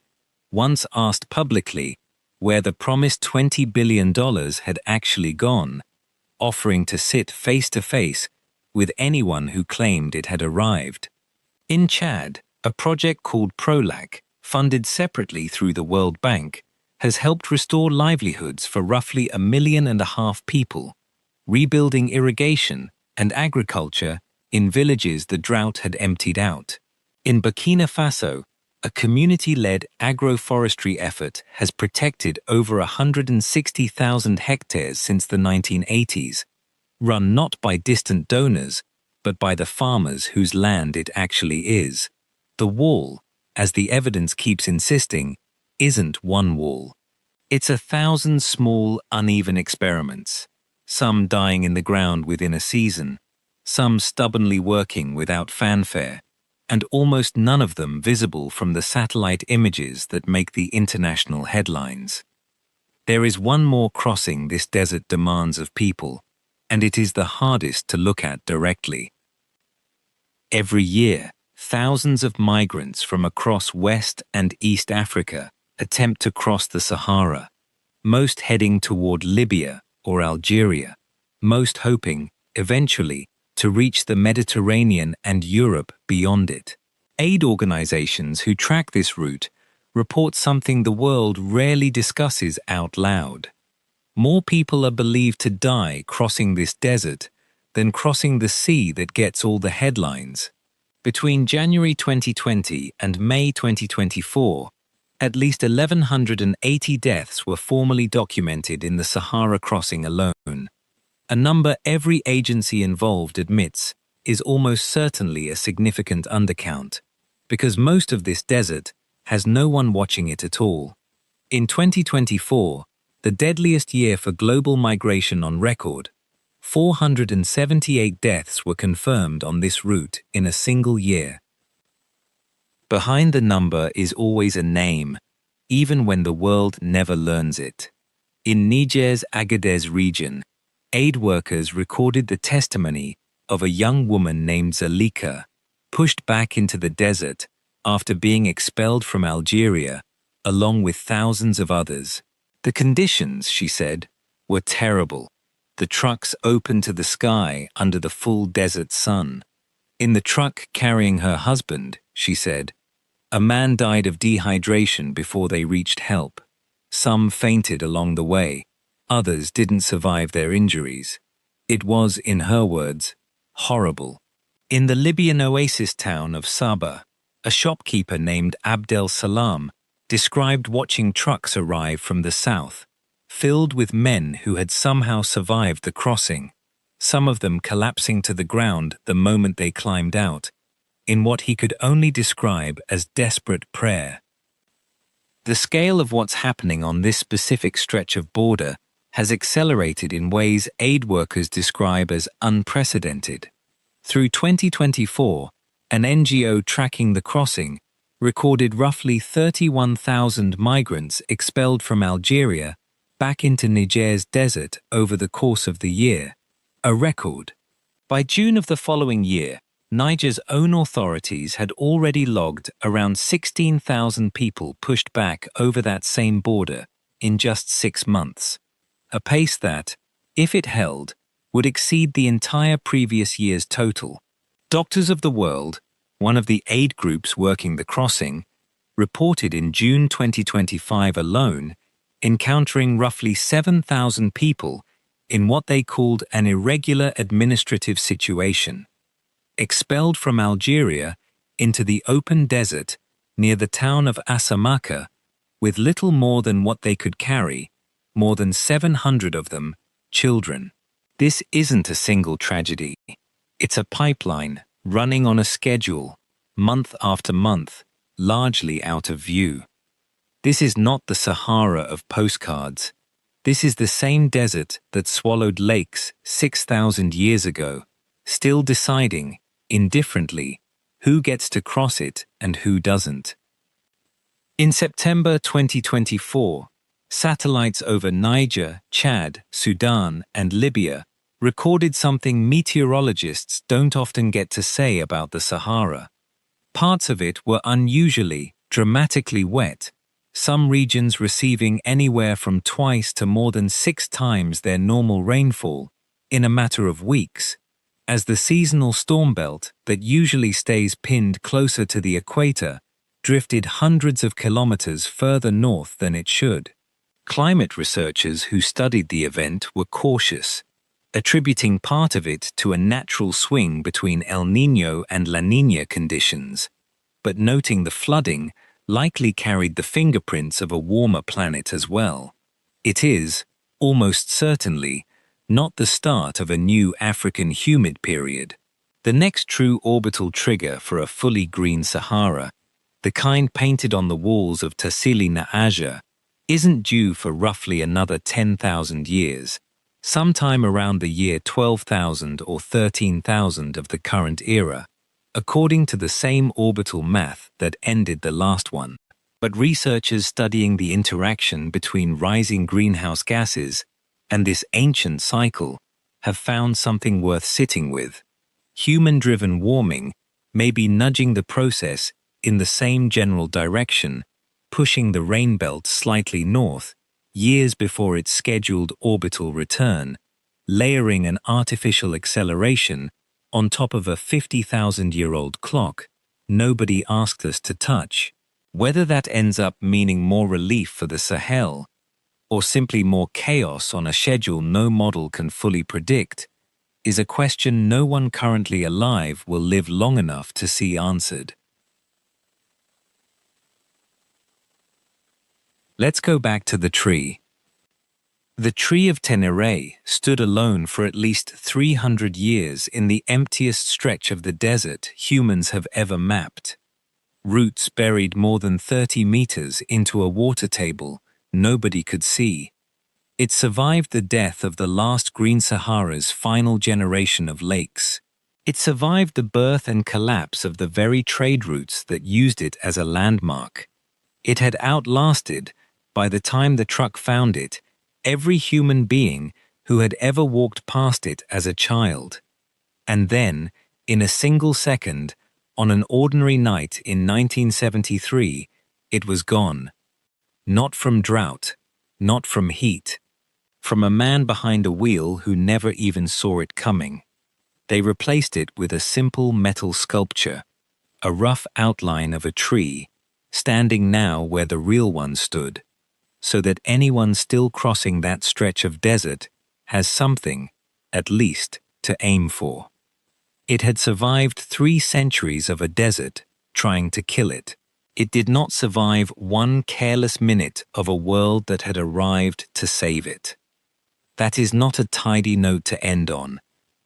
once asked publicly where the promised $20 billion had actually gone, offering to sit face-to-face with anyone who claimed it had arrived. In Chad, a project called PROLAC, funded separately through the World Bank, has helped restore livelihoods for roughly 1.5 million people, rebuilding irrigation and agriculture in villages the drought had emptied out. In Burkina Faso, a community-led agroforestry effort has protected over 160,000 hectares since the 1980s, run not by distant donors, but by the farmers whose land it actually is. The wall, as the evidence keeps insisting, isn't one wall. It's 1,000 small, uneven experiments, some dying in the ground within a season, some stubbornly working without fanfare, and almost none of them visible from the satellite images that make the international headlines. There is one more crossing this desert demands of people, and it is the hardest to look at directly. Every year, thousands of migrants from across West and East Africa attempt to cross the Sahara, most heading toward Libya or Algeria, most hoping, eventually, to reach the Mediterranean and Europe beyond it. Aid organizations who track this route report something the world rarely discusses out loud. More people are believed to die crossing this desert than crossing the sea that gets all the headlines. Between January 2020 and May 2024, at least 1,180 deaths were formally documented in the Sahara crossing alone, a number every agency involved admits is almost certainly a significant undercount, because most of this desert has no one watching it at all. In 2024, the deadliest year for global migration on record, 478 deaths were confirmed on this route in a single year. Behind the number is always a name, even when the world never learns it. In Niger's Agadez region, aid workers recorded the testimony of a young woman named Zalika, pushed back into the desert after being expelled from Algeria, along with thousands of others. The conditions, she said, were terrible. The trucks open to the sky under the full desert sun. In the truck carrying her husband, she said, a man died of dehydration before they reached help. Some fainted along the way. Others didn't survive their injuries. It was, in her words, horrible. In the Libyan oasis town of Saba, a shopkeeper named Abdel Salam described watching trucks arrive from the south, filled with men who had somehow survived the crossing, some of them collapsing to the ground the moment they climbed out, in what he could only describe as desperate prayer. The scale of what's happening on this specific stretch of border has accelerated in ways aid workers describe as unprecedented. Through 2024, an NGO tracking the crossing recorded roughly 31,000 migrants expelled from Algeria back into Niger's desert over the course of the year, a record. By June of the following year, Niger's own authorities had already logged around 16,000 people pushed back over that same border in just 6 months, a pace that, if it held, would exceed the entire previous year's total. Doctors of the World, one of the aid groups working the crossing, reported in June 2025 alone encountering roughly 7,000 people in what they called an irregular administrative situation, expelled from Algeria into the open desert near the town of Asamaka with little more than what they could carry, more than 700 of them, children. This isn't a single tragedy. It's a pipeline running on a schedule, month after month, largely out of view. This is not the Sahara of postcards. This is the same desert that swallowed lakes 6,000 years ago, still deciding, indifferently, who gets to cross it and who doesn't. In September 2024, satellites over Niger, Chad, Sudan, and Libya recorded something meteorologists don't often get to say about the Sahara. Parts of it were unusually, dramatically wet, some regions receiving anywhere from twice to more than 6 times their normal rainfall in a matter of weeks, as the seasonal storm belt that usually stays pinned closer to the equator drifted hundreds of kilometers further north than it should. Climate researchers who studied the event were cautious, attributing part of it to a natural swing between El Niño and La Niña conditions, but noting the flooding likely carried the fingerprints of a warmer planet as well. It is, almost certainly, not the start of a new African humid period. The next true orbital trigger for a fully green Sahara, the kind painted on the walls of Tassili N'Ajjer, isn't due for roughly another 10,000 years, sometime around the year 12,000 or 13,000 of the current era, according to the same orbital math that ended the last one. But researchers studying the interaction between rising greenhouse gases and this ancient cycle have found something worth sitting with. Human-driven warming may be nudging the process in the same general direction, pushing the rain belt slightly north, years before its scheduled orbital return, layering an artificial acceleration on top of a 50,000-year-old clock nobody asked us to touch. Whether that ends up meaning more relief for the Sahel, or simply more chaos on a schedule no model can fully predict, is a question no one currently alive will live long enough to see answered. Let's go back to the tree. The tree of Tenere stood alone for at least 300 years in the emptiest stretch of the desert humans have ever mapped. Roots buried more than 30 meters into a water table nobody could see. It survived the death of the last Green Sahara's final generation of lakes. It survived the birth and collapse of the very trade routes that used it as a landmark. It had outlasted, by the time the truck found it, every human being who had ever walked past it as a child. And then, in a single second, on an ordinary night in 1973, it was gone. Not from drought, not from heat, from a man behind a wheel who never even saw it coming. They replaced it with a simple metal sculpture, a rough outline of a tree, standing now where the real one stood, so that anyone still crossing that stretch of desert has something, at least, to aim for. It had survived 3 centuries of a desert trying to kill it. It did not survive one careless minute of a world that had arrived to save it. That is not a tidy note to end on,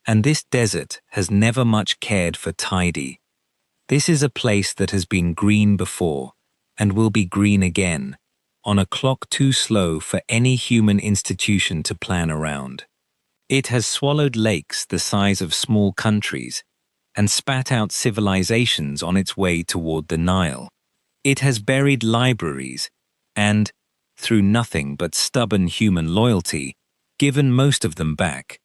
and this desert has never much cared for tidy. This is a place that has been green before, and will be green again, on a clock too slow for any human institution to plan around. It has swallowed lakes the size of small countries, and spat out civilizations on its way toward the Nile. It has buried libraries, and, through nothing but stubborn human loyalty, given most of them back,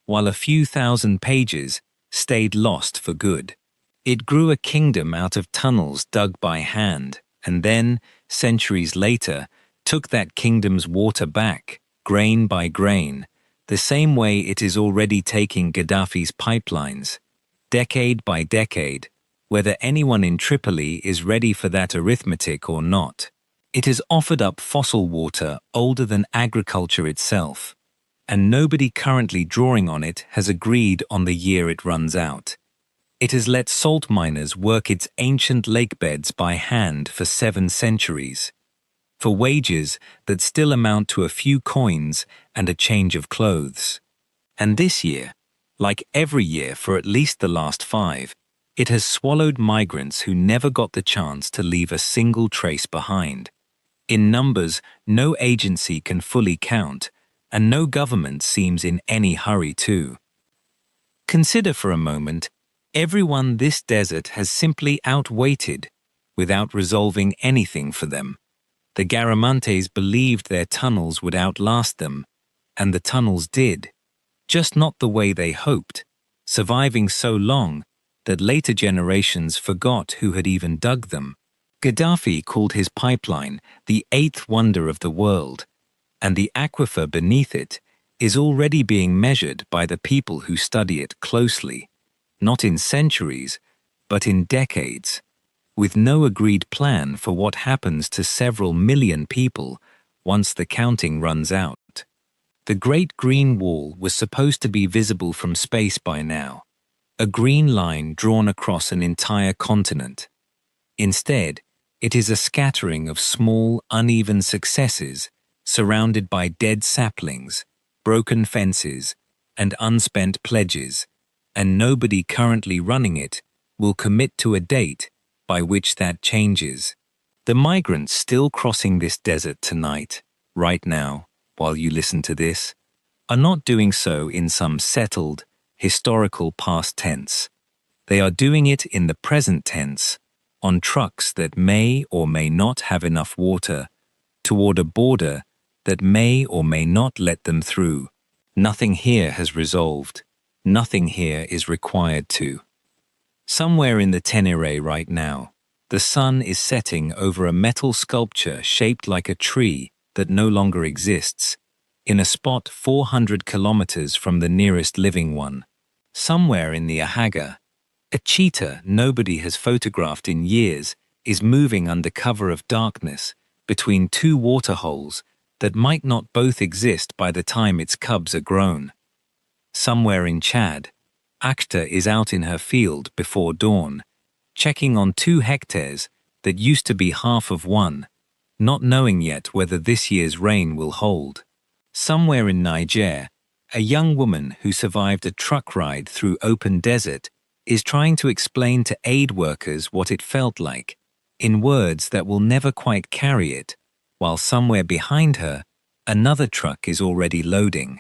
while a few thousand pages stayed lost for good. It grew a kingdom out of tunnels dug by hand, and then, centuries later, took that kingdom's water back, grain by grain, the same way it is already taking Gaddafi's pipelines, decade by decade, whether anyone in Tripoli is ready for that arithmetic or not. It has offered up fossil water older than agriculture itself, and nobody currently drawing on it has agreed on the year it runs out. It has let salt miners work its ancient lakebeds by hand for 7 centuries, for wages that still amount to a few coins and a change of clothes. And this year, like every year for at least the last 5, it has swallowed migrants who never got the chance to leave a single trace behind. In numbers no agency can fully count, and no government seems in any hurry to. Consider for a moment everyone this desert has simply outweighted without resolving anything for them. The Garamantes believed their tunnels would outlast them, and the tunnels did, just not the way they hoped, surviving so long that later generations forgot who had even dug them. Gaddafi called his pipeline the 8th wonder of the world, and the aquifer beneath it is already being measured by the people who study it closely, not in centuries, but in decades, with no agreed plan for what happens to several million people once the counting runs out. The Great Green Wall was supposed to be visible from space by now, a green line drawn across an entire continent. Instead, it is a scattering of small, uneven successes surrounded by dead saplings, broken fences, and unspent pledges, and nobody currently running it will commit to a date by which that changes. The migrants still crossing this desert tonight, right now, while you listen to this, are not doing so in some settled, historical past tense. They are doing it in the present tense, on trucks that may or may not have enough water, toward a border that may or may not let them through. Nothing here has resolved. Nothing here is required to. Somewhere in the Tenere right now, the sun is setting over a metal sculpture shaped like a tree that no longer exists, in a spot 400 kilometers from the nearest living one. Somewhere in the Ahaga, a cheetah nobody has photographed in years is moving under cover of darkness between 2 water holes that might not both exist by the time its cubs are grown. Somewhere in Chad, Akhtar is out in her field before dawn, checking on 2 hectares that used to be half of one, not knowing yet whether this year's rain will hold. Somewhere in Niger, a young woman who survived a truck ride through open desert is trying to explain to aid workers what it felt like, in words that will never quite carry it, while somewhere behind her, another truck is already loading.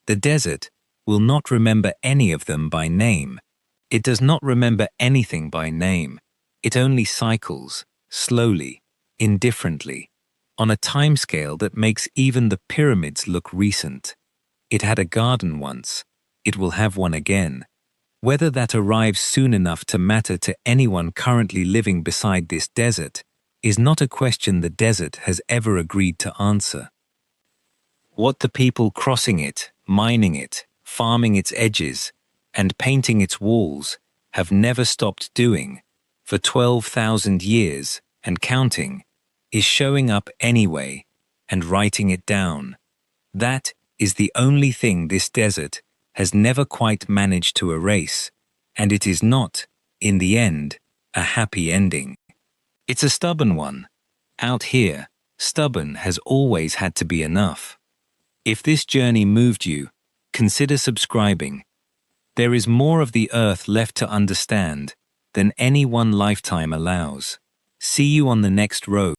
The desert will not remember any of them by name. It does not remember anything by name. It only cycles, slowly, indifferently, on a timescale that makes even the pyramids look recent. It had a garden once. It will have one again. Whether that arrives soon enough to matter to anyone currently living beside this desert is not a question the desert has ever agreed to answer. What the people crossing it, mining it, farming its edges, and painting its walls have never stopped doing for 12,000 years and counting, is showing up anyway and writing it down. That is the only thing this desert has never quite managed to erase, and it is not, in the end, a happy ending. It's a stubborn one. Out here, stubborn has always had to be enough. If this journey moved you, consider subscribing. There is more of the earth left to understand than any one lifetime allows. See you on the next road.